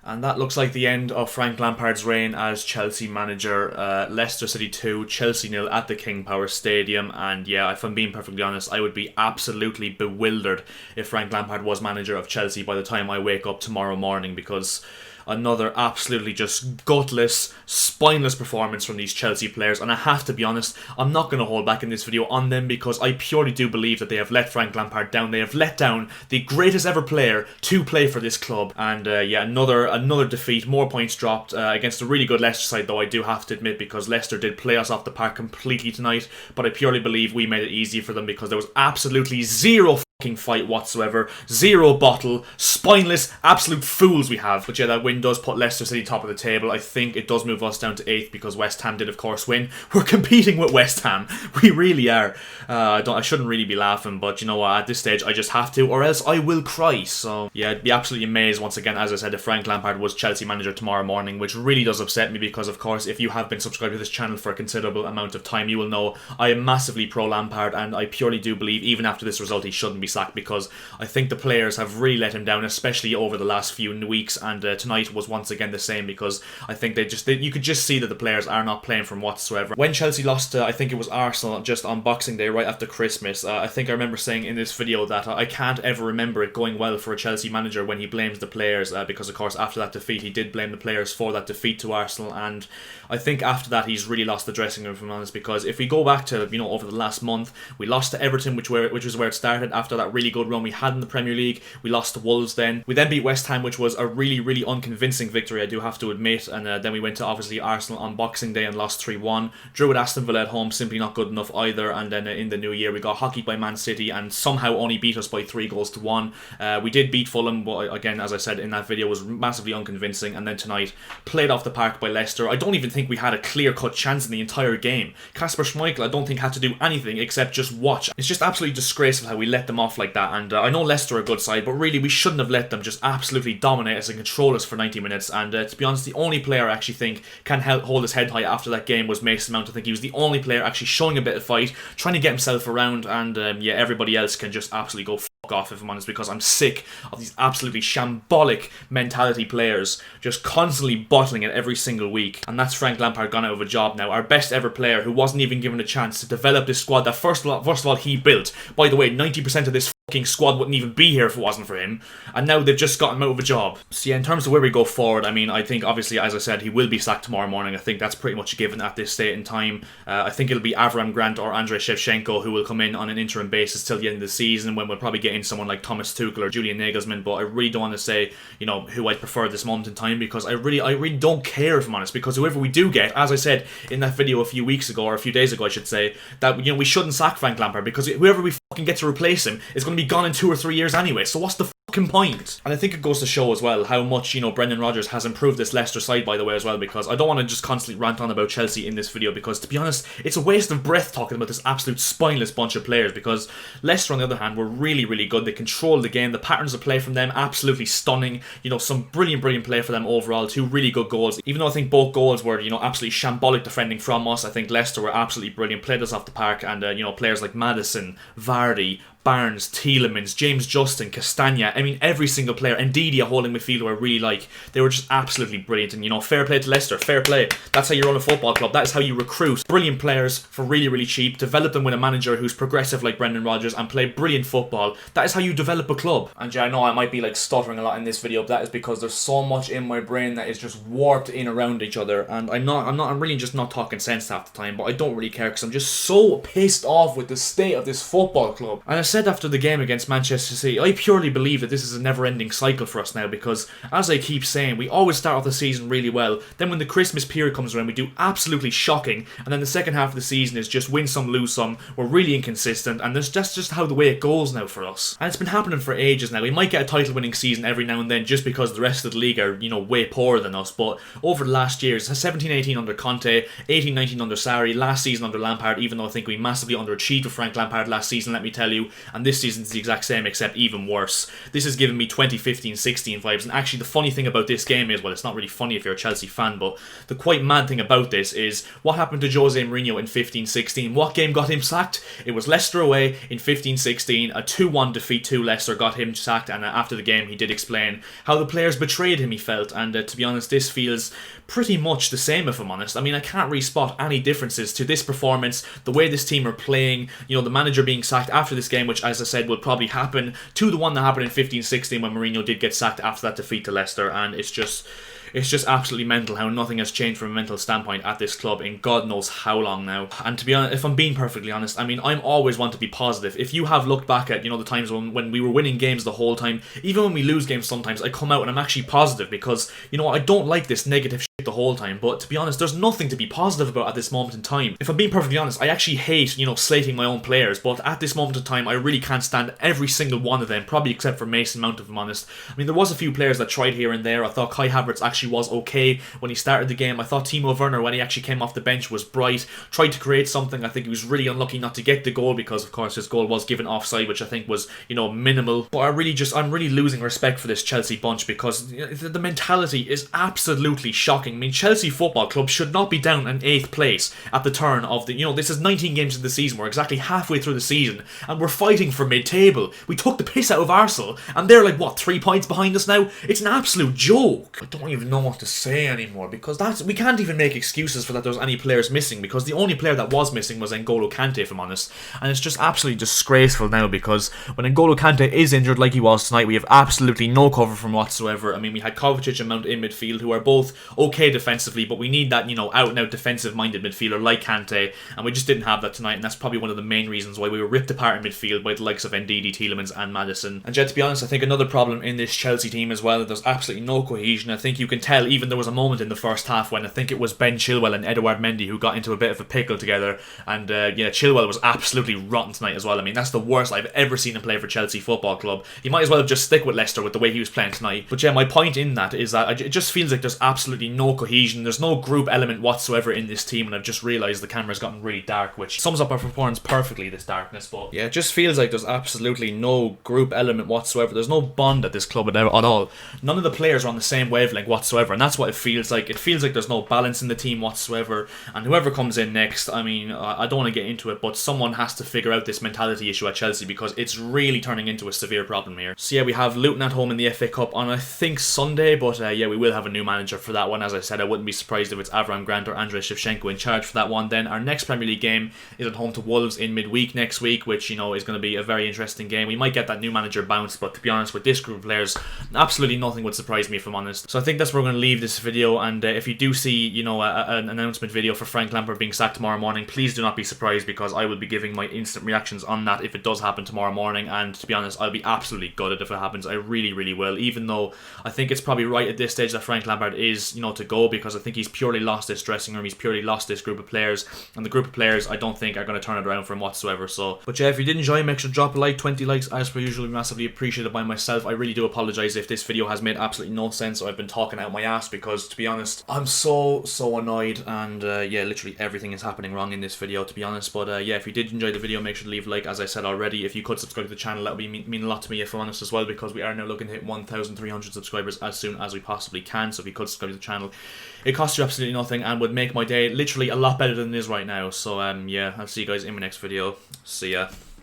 And that looks like the end of Frank Lampard's reign as Chelsea manager. Leicester City 2, Chelsea 0 at the King Power Stadium. And yeah, if I'm being perfectly honest, I would be absolutely bewildered if Frank Lampard was manager of Chelsea by the time I wake up tomorrow morning, because another absolutely just gutless, spineless performance from these Chelsea players. And I have to be honest, I'm not going to hold back in this video on them, because I purely do believe that they have let Frank Lampard down. They have let down the greatest ever player to play for this club. And yeah, another defeat, more points dropped against a really good Leicester side, though I do have to admit, because Leicester did play us off the park completely tonight. But I purely believe we made it easy for them, because there was absolutely zero fight whatsoever, zero bottle, spineless, absolute fools we have. But yeah, that win does put Leicester City top of the table. I think it does move us down to 8th, because West Ham did of course win. We're competing with West Ham, we really are. I shouldn't really be laughing, but you know what, at this stage I just have to, or else I will cry. So yeah, I'd be absolutely amazed once again, as I said, if Frank Lampard was Chelsea manager tomorrow morning, which really does upset me, because of course if you have been subscribed to this channel for a considerable amount of time, you will know I am massively pro Lampard, and I purely do believe even after this result he shouldn't be sacked, because I think the players have really let him down, especially over the last few weeks, and tonight was once again the same, because I think you could just see that the players are not playing from whatsoever. When Chelsea lost I think it was Arsenal just on Boxing Day right after Christmas, I think I remember saying in this video that I can't ever remember it going well for a Chelsea manager when he blames the players, because of course after that defeat he did blame the players for that defeat to Arsenal, and I think after that he's really lost the dressing room, if I'm honest, because if we go back to, you know, over the last month, we lost to Everton, which was where it started after that really good run we had in the Premier League. We lost to Wolves then. We then beat West Ham, which was a really, really unconvincing victory, I do have to admit, and then we went to obviously Arsenal on Boxing Day and lost 3-1. Drew at Aston Villa at home, simply not good enough either, and then in the new year we got hockeyed by Man City and somehow only beat us by 3-1. We did beat Fulham, but again, as I said in that video, was massively unconvincing, and then tonight, played off the park by Leicester. I don't even think we had a clear-cut chance in the entire game. Kasper Schmeichel, I don't think had to do anything except just watch. It's just absolutely disgraceful how we let them off like that, and I know Leicester are a good side, but really we shouldn't have let them just absolutely dominate us and control us for 90 minutes, and to be honest, the only player I actually think can hold his head high after that game was Mason Mount. I think he was the only player actually showing a bit of fight, trying to get himself around, and yeah, everybody else can just absolutely go off, if I'm honest, because I'm sick of these absolutely shambolic mentality players just constantly bottling it every single week. And that's Frank Lampard gone out of a job now. Our best ever player, who wasn't even given a chance to develop this squad that first of all he built. By the way, 90% of this fucking squad wouldn't even be here if it wasn't for him, and now they've just got him out of a job. So yeah, in terms of where we go forward, I mean, I think obviously, as I said, he will be sacked tomorrow morning. I think that's pretty much a given at this state in time. I think it'll be Avram Grant or Andrei Shevchenko who will come in on an interim basis till the end of the season, when we'll probably get in someone like Thomas Tuchel or Julian Nagelsmann. But I really don't want to say, you know, who I'd prefer at this moment in time, because I really don't care, if I'm honest, because whoever we do get, as I said in that video a few weeks ago, or a few days ago I should say, that, you know, we shouldn't sack Frank Lampard, because whoever we fucking get to replace him is going to be gone in 2 or 3 years anyway, so what's the fucking point? And I think it goes to show as well how much, you know, Brendan Rodgers has improved this Leicester side, by the way, as well, because I don't want to just constantly rant on about Chelsea in this video, because to be honest, it's a waste of breath talking about this absolute spineless bunch of players, because Leicester on the other hand were really, really good. They controlled the game. The patterns of play from them, absolutely stunning. You know, some brilliant play for them overall. 2 really good goals. Even though I think both goals were, you know, absolutely shambolic defending from us, I think Leicester were absolutely brilliant, played us off the park, and you know, players like Maddison, Vardy, Barnes, Tielemans, James Justin, Castagna, I mean every single player, Ndidi, a holding midfielder I really like, they were just absolutely brilliant. And you know, fair play to Leicester, fair play. That's how you run a football club, that is how you recruit brilliant players for really, really cheap, develop them with a manager who's progressive like Brendan Rodgers, and play brilliant football. That is how you develop a club. And yeah, I know I might be like stuttering a lot in this video, but that is because there's so much in my brain that is just warped in around each other, and I'm really just not talking sense half the time, but I don't really care, because I'm just so pissed off with the state of this football club. And I said after the game against Manchester City, I purely believe that this is a never-ending cycle for us now, because as I keep saying, we always start off the season really well, then when the Christmas period comes around we do absolutely shocking, and then the second half of the season is just win some, lose some, we're really inconsistent, and that's just how the way it goes now for us. And it's been happening for ages now. We might get a title winning season every now and then just because the rest of the league are, you know, way poorer than us, but over the last years, 17-18 under Conte, 18-19 under Sarri, last season under Lampard, even though I think we massively underachieved with Frank Lampard last season, let me tell you, and this season's the exact same except even worse. This has given me 2015-16 vibes, and actually the funny thing about this game is, well, it's not really funny if you're a Chelsea fan, but the quite mad thing about this is what happened to Jose Mourinho in 15-16. What game got him sacked? It was Leicester away in 15-16. A 2-1 defeat to Leicester got him sacked, and after the game he did explain how the players betrayed him, he felt, and to be honest, this feels pretty much the same, if I'm honest. I mean, I can't really spot any differences to this performance, the way this team are playing, you know, the manager being sacked after this game, which, as I said, will probably happen, to the one that happened in 15-16 when Mourinho did get sacked after that defeat to Leicester, and it's just absolutely mental how nothing has changed from a mental standpoint at this club in God knows how long now. And to be honest, if I'm being perfectly honest, I mean, I'm always one to be positive. If you have looked back at, you know, the times when we were winning games the whole time, even when we lose games sometimes, I come out and I'm actually positive because, you know, I don't like this negative shit the whole time, but to be honest, there's nothing to be positive about at this moment in time. If I'm being perfectly honest, I actually hate, you know, slating my own players, but at this moment in time, I really can't stand every single one of them, probably except for Mason Mount, if I'm honest. I mean, there was a few players that tried here and there. I thought Kai Havertz actually was okay when he started the game. I thought Timo Werner, when he actually came off the bench, was bright, tried to create something. I think he was really unlucky not to get the goal because, of course, his goal was given offside, which I think was, you know, minimal. But I'm really losing respect for this Chelsea bunch because the mentality is absolutely shocking. I mean, Chelsea Football Club should not be down in 8th place at the turn of the, you know, this is 19 games in the season. We're exactly halfway through the season and we're fighting for mid-table. We took the piss out of Arsenal and they're like, what, 3 points behind us now? It's an absolute joke. I don't even know what to say anymore because we can't even make excuses for that there's any players missing because the only player that was missing was N'Golo Kante, if I'm honest. And it's just absolutely disgraceful now because when N'Golo Kante is injured like he was tonight, we have absolutely no cover from whatsoever. I mean, we had Kovacic and Mount in midfield who are both okay defensively, but we need that, you know, out-and-out defensive-minded midfielder like Kante, and we just didn't have that tonight, and that's probably one of the main reasons why we were ripped apart in midfield by the likes of Ndidi, Tielemans and Maddison. And yet, to be honest, I think another problem in this Chelsea team as well, there's absolutely no cohesion. I think you can tell, even there was a moment in the first half when I think it was Ben Chilwell and Edouard Mendy who got into a bit of a pickle together, and yeah, Chilwell was absolutely rotten tonight as well. I mean, that's the worst I've ever seen him play for Chelsea Football Club. He might as well have just stick with Leicester with the way he was playing tonight. But yeah, my point in that is that it just feels like there's absolutely no cohesion, there's no group element whatsoever in this team, and I've just realised the camera's gotten really dark, which sums up our performance perfectly, this darkness. But yeah, it just feels like there's absolutely no group element whatsoever. There's no bond at this club at all. None of the players are on the same wavelength whatsoever, and that's what it feels like. It feels like there's no balance in the team whatsoever, and whoever comes in next, I mean, I don't want to get into it, but someone has to figure out this mentality issue at Chelsea because it's really turning into a severe problem here. So yeah, we have Luton at home in the FA Cup on, I think, Sunday, but yeah, we will have a new manager for that one. As I said, I wouldn't be surprised if it's Avram Grant or Andrei Shevchenko in charge for that one. Then our next Premier League game is at home to Wolves in midweek next week, which, you know, is going to be a very interesting game. We might get that new manager bounced, but to be honest, with this group of players, absolutely nothing would surprise me, if I'm honest. So I think that's where we're going to leave this video, and if you do see, you know, an announcement video for Frank Lampard being sacked tomorrow morning, please do not be surprised because I will be giving my instant reactions on that if it does happen tomorrow morning, and to be honest, I'll be absolutely gutted if it happens. I really will, even though I think it's probably right at this stage that Frank Lampard is, you know, to go, because I think he's purely lost this dressing room, he's purely lost this group of players, and the group of players I don't think are going to turn it around for him whatsoever. So, but yeah, if you did enjoy, make sure to drop a like. 20 likes as per usual, massively appreciated by myself. I really do apologise if this video has made absolutely no sense or I've been talking out my ass, because to be honest, I'm so annoyed, and yeah, literally everything is happening wrong in this video, to be honest. But yeah, if you did enjoy the video, make sure to leave a like, as I said already. If you could subscribe to the channel, that would mean a lot to me, if I'm honest, as well, because we are now looking to hit 1,300 subscribers as soon as we possibly can. So if you could subscribe to the channel, it costs you absolutely nothing and would make my day literally a lot better than it is right now. So yeah, I'll see you guys in my next video. See ya.